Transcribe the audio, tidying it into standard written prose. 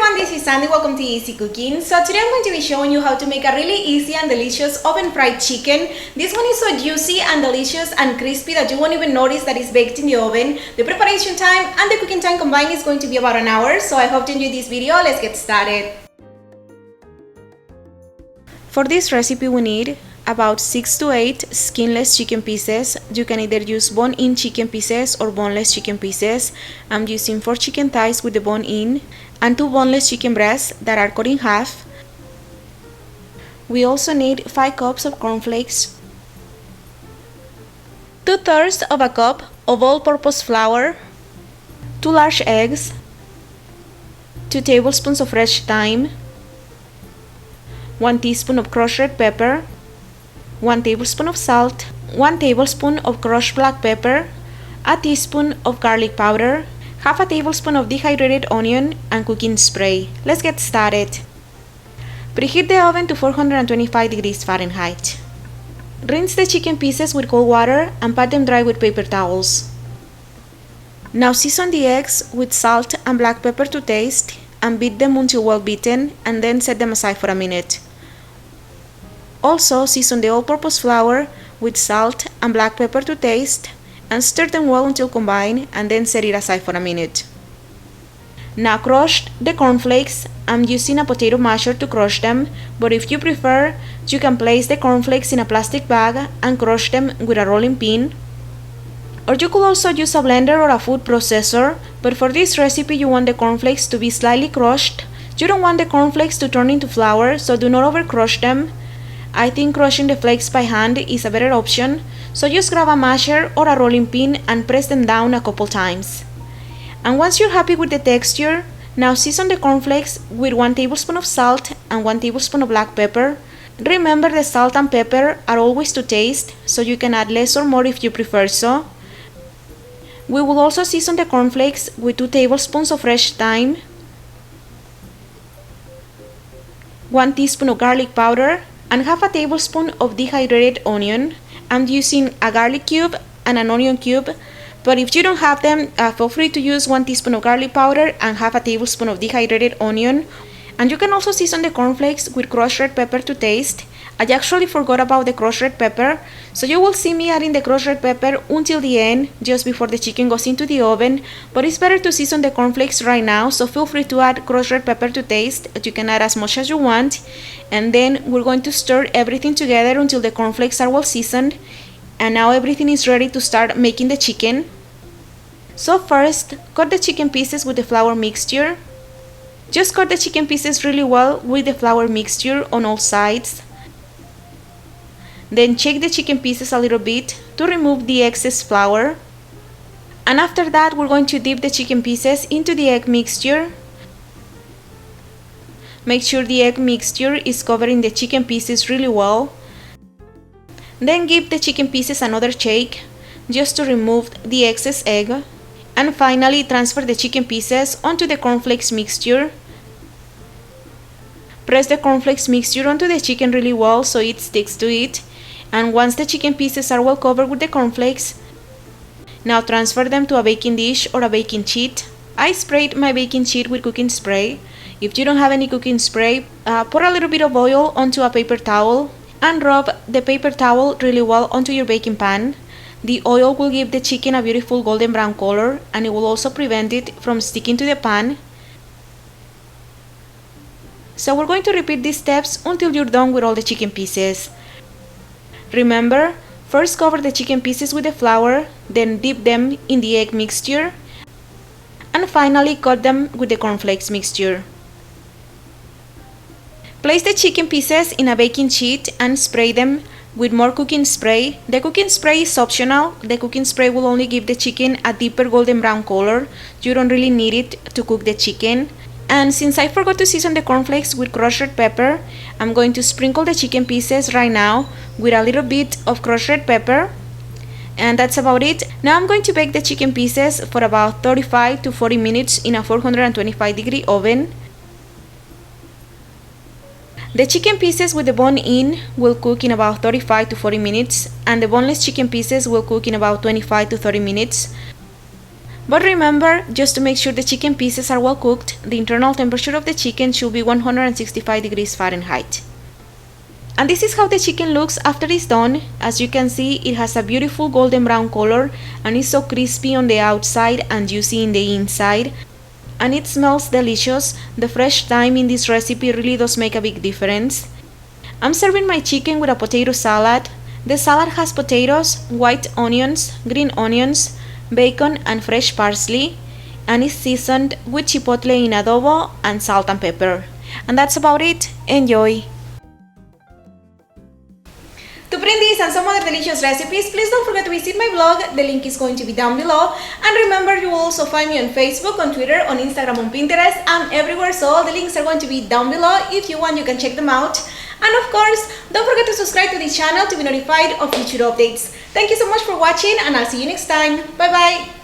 everyone, this is Sandy. Welcome to Easy Cooking. So today I'm going to be showing you how to make a really easy and delicious oven fried chicken. This one is so juicy and delicious and crispy that you won't even notice that it's baked in the oven. The preparation time and the cooking time combined is going to be about an hour. So I hope you enjoy this video. Let's get started. For this recipe we need about 6 to 8 skinless chicken pieces. You can either use bone-in chicken pieces or boneless chicken pieces. I'm using 4 chicken thighs with the bone-in and 2 boneless chicken breasts that are cut in half. We also need 5 cups of cornflakes, 2/3 of a cup of all-purpose flour, 2 large eggs, 2 tablespoons of fresh thyme, 1 teaspoon of crushed red pepper, 1 tablespoon of salt, 1 tablespoon of crushed black pepper, a teaspoon of garlic powder, half a tablespoon of dehydrated onion, and cooking spray. Let's get started. Preheat the oven to 425 degrees Fahrenheit. Rinse the chicken pieces with cold water and pat them dry with paper towels. Now season the eggs with salt and black pepper to taste and beat them until well beaten, and then set them aside for a minute. Also season the all-purpose flour with salt and black pepper to taste and stir them well until combined, and then set it aside for a minute. Now crush the cornflakes. I'm using a potato masher to crush them, but if you prefer, you can place the cornflakes in a plastic bag and crush them with a rolling pin. Or you could also use a blender or a food processor, but for this recipe you want the cornflakes to be slightly crushed. You don't want the cornflakes to turn into flour, so do not over crush them. I think crushing the flakes by hand is a better option, so just grab a masher or a rolling pin and press them down a couple times. And once you're happy with the texture, now season the cornflakes with 1 tablespoon of salt and 1 tablespoon of black pepper. Remember, the salt and pepper are always to taste, so you can add less or more if you prefer so. We will also season the cornflakes with 2 tablespoons of fresh thyme, 1 teaspoon of garlic powder, and half a tablespoon of dehydrated onion. I'm using a garlic cube and an onion cube, but if you don't have them, feel free to use 1 teaspoon of garlic powder and half a tablespoon of dehydrated onion. And you can also season the cornflakes with crushed red pepper to taste. I actually forgot about the crushed red pepper, so you will see me adding the crushed red pepper until the end, just before the chicken goes into the oven, but it's better to season the cornflakes right now, so feel free to add crushed red pepper to taste. You can add as much as you want, and then we're going to stir everything together until the cornflakes are well seasoned. And now everything is ready to start making the chicken. So first, cut the chicken pieces with the flour mixture. Just cut the chicken pieces really well with the flour mixture on all sides. Then shake the chicken pieces a little bit to remove the excess flour. And after that, we're going to dip the chicken pieces into the egg mixture. Make sure the egg mixture is covering the chicken pieces really well. Then give the chicken pieces another shake just to remove the excess egg. And finally, transfer the chicken pieces onto the cornflakes mixture. Press the cornflakes mixture onto the chicken really well so it sticks to it. And once the chicken pieces are well covered with the cornflakes, now transfer them to a baking dish or a baking sheet. I sprayed my baking sheet with cooking spray. If you don't have any cooking spray, pour a little bit of oil onto a paper towel and rub the paper towel really well onto your baking pan. The oil will give the chicken a beautiful golden brown color, and it will also prevent it from sticking to the pan. So we're going to repeat these steps until you're done with all the chicken pieces. Remember, first cover the chicken pieces with the flour, then dip them in the egg mixture, and finally cut them with the cornflakes mixture. Place the chicken pieces in a baking sheet and spray them with more cooking spray. The cooking spray is optional. The cooking spray will only give the chicken a deeper golden brown color. You don't really need it to cook the chicken. And since I forgot to season the cornflakes with crushed red pepper, I'm going to sprinkle the chicken pieces right now with a little bit of crushed red pepper. And that's about it. Now I'm going to bake the chicken pieces for about 35 to 40 minutes in a 425 degree oven. The chicken pieces with the bone in will cook in about 35 to 40 minutes, and the boneless chicken pieces will cook in about 25 to 30 minutes. But remember, just to make sure the chicken pieces are well cooked, the internal temperature of the chicken should be 165 degrees Fahrenheit. And this is how the chicken looks after it's done. As you can see, it has a beautiful golden brown color and it's so crispy on the outside and juicy in the inside. And it smells delicious. The fresh thyme in this recipe really does make a big difference. I'm serving my chicken with a potato salad. The salad has potatoes, white onions, green onions, bacon and fresh parsley, and is seasoned with chipotle in adobo and salt and pepper. And that's about it. Enjoy! To print these and some other delicious recipes, please don't forget to visit my blog. The link is going to be down below. And remember, you will also find me on Facebook, on Twitter, on Instagram, on Pinterest, and everywhere. So all the links are going to be down below. If you want, you can check them out. And of course, don't forget to subscribe to this channel to be notified of future updates. Thank you so much for watching, and I'll see you next time. Bye bye!